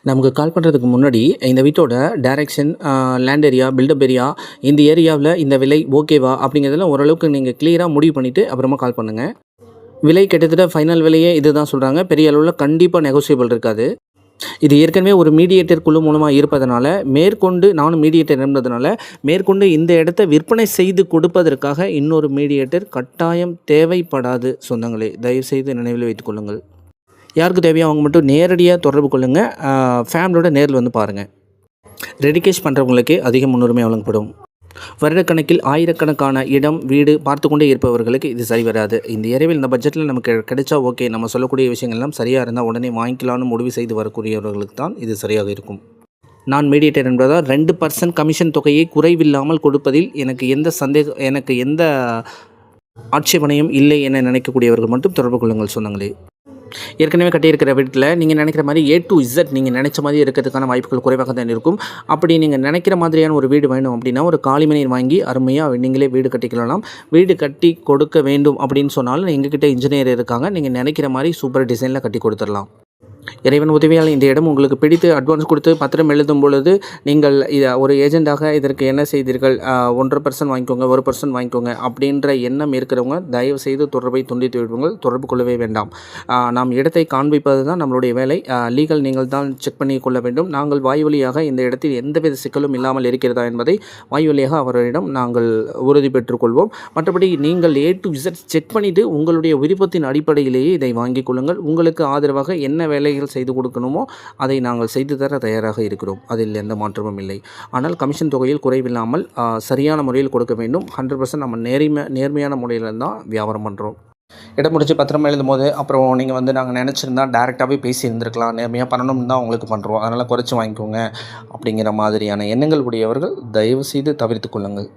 நமக்கு கால் பண்ணுறதுக்கு முன்னாடி இந்த வீட்டோட direction, land area, build up area, இந்த ஏரியாவில் இந்த விலை ஓகேவா அப்படிங்கிறதெல்லாம் ஓரளவுக்கு நீங்கள் கிளியராக முடிவு பண்ணிவிட்டு அப்புறமா கால் பண்ணுங்கள். விலை கிட்டத்தட்ட ஃபைனல் விலையே இது தான் சொல்கிறாங்க. பெரிய அளவில் கண்டிப்பாக நெகோசியபிள் இருக்காது. இது ஏற்கனவே ஒரு மீடியேட்டர் குழு மூலமாக இருப்பதனால, மேற்கொண்டு நானும் மீடியேட்டர் இருந்ததுனால, மேற்கொண்டு இந்த இடத்த விற்பனை செய்து கொடுப்பதற்காக இன்னொரு மீடியேட்டர் கட்டாயம் தேவைப்படாது சொந்தங்களே. தயவுசெய்து நினைவில் வைத்துக் கொள்ளுங்கள். யாருக்கு தேவையோ அவங்க மட்டும் நேரடியாக தொடர்பு கொள்ளுங்கள். ஃபேமிலியோட நேரில் வந்து பாருங்கள். ரெடி கேஷ் பண்ணுறவங்களுக்கு அதிக முன்னுரிமை வழங்கப்படும். வருடக்கணக்கில் ஆயிரக்கணக்கான இடம், வீடு பார்த்து கொண்டே இருப்பவர்களுக்கு இது சரி வராது. இந்த ஏரியாவில் இந்த பட்ஜெட்டில் நமக்கு கிடைச்சா ஓகே, நம்ம சொல்லக்கூடிய விஷயங்கள்லாம் சரியாக இருந்தால் உடனே வாங்கிக்கலான்னு முடிவு செய்து வரக்கூடியவர்களுக்கு தான் இது சரியாக இருக்கும். நான் மீடியேட்டர் என்பதால் 2% கமிஷன் தொகையை குறைவில்லாமல் கொடுப்பதில் எனக்கு எந்த ஆட்சேபனையும் இல்லை என நினைக்கக்கூடியவர்கள் மட்டும் தொடர்பு கொள்ளுங்கள் சொந்தங்களே. ஏற்கனவே கட்டியிருக்கிற வீட்டில் நீங்கள் நினைக்கிற மாதிரி A to Z நீங்கள் நினச்ச மாதிரி இருக்கிறதுக்கான வாய்ப்புகள் குறைவாக தான் இருக்கும். அப்படி நீங்கள் நினைக்கிற மாதிரியான ஒரு வீடு வேணும் அப்படின்னா ஒரு காலிமனையை வாங்கி அருமையாக நீங்களே வீடு கட்டிக்கலாம். வீடு கட்டி கொடுக்க வேண்டும் அப்படின்னு சொன்னாலும் எங்ககிட்ட இன்ஜினியர் இருக்காங்க. நீங்கள் நினைக்கிற மாதிரி சூப்பர் டிசைனில் கட்டி கொடுத்துடலாம். இறைவன் உதவியால் இந்த இடம் உங்களுக்கு பிடித்து அட்வான்ஸ் கொடுத்து பத்திரம் எழுதும் பொழுது நீங்கள் ஒரு ஏஜெண்டாக இதற்கு என்ன செய்தீர்கள், 1.5% வாங்கிக்கோங்க, 1% வாங்கிக்கோங்க அப்படின்ற எண்ணம் இருக்கிறவங்க தயவு செய்து தொடர்பை துண்டித்து விடுவாங்கள். தொடர்பு கொள்ளவே வேண்டாம். நாம் இடத்தை காண்பிப்பது தான் நம்மளுடைய வேலை. லீகல் நீங்கள் தான் செக் பண்ணி கொள்ள வேண்டும். நாங்கள் வாய் வழியாக இந்த இடத்தில் எந்தவித சிக்கலும் இல்லாமல் இருக்கிறதா என்பதை வாய் வழியாக அவரிடம் நாங்கள் உறுதி பெற்றுக்கொள்வோம். மற்றபடி நீங்கள் A to Z செக் பண்ணிவிட்டு உங்களுடைய விருப்பத்தின் அடிப்படையிலேயே இதை வாங்கிக் கொள்ளுங்கள். உங்களுக்கு ஆதரவாக என்ன வேலை செய்து கொடுக்கணுமோ அதை நாங்கள் செய்து தர தயாராக இருக்கிறோம். அதில் எந்த மாற்றமும் இல்லை. ஆனால் கமிஷன் தொகையில் குறைவில்லாமல் சரியான முறையில் கொடுக்க வேண்டும். 100% நம்ம நேர்மையான முறையில் தான் வியாபாரம் பண்ணுறோம். இடம் முடிச்சு பத்திரமா எழுதும் போது அப்புறம் நீங்கள் நாங்கள் நினச்சிருந்தா டேரெக்டாகவே பேசியிருந்துருக்கலாம், நேர்மையாக பண்ணணும்னு தான் உங்களுக்கு பண்ணுறோம், அதனால் குறைச்சி வாங்கிக்கோங்க அப்படிங்கிற மாதிரியான எண்ணங்கள் உடையவர்கள் தயவு செய்து தவிர்த்து கொள்ளுங்கள்.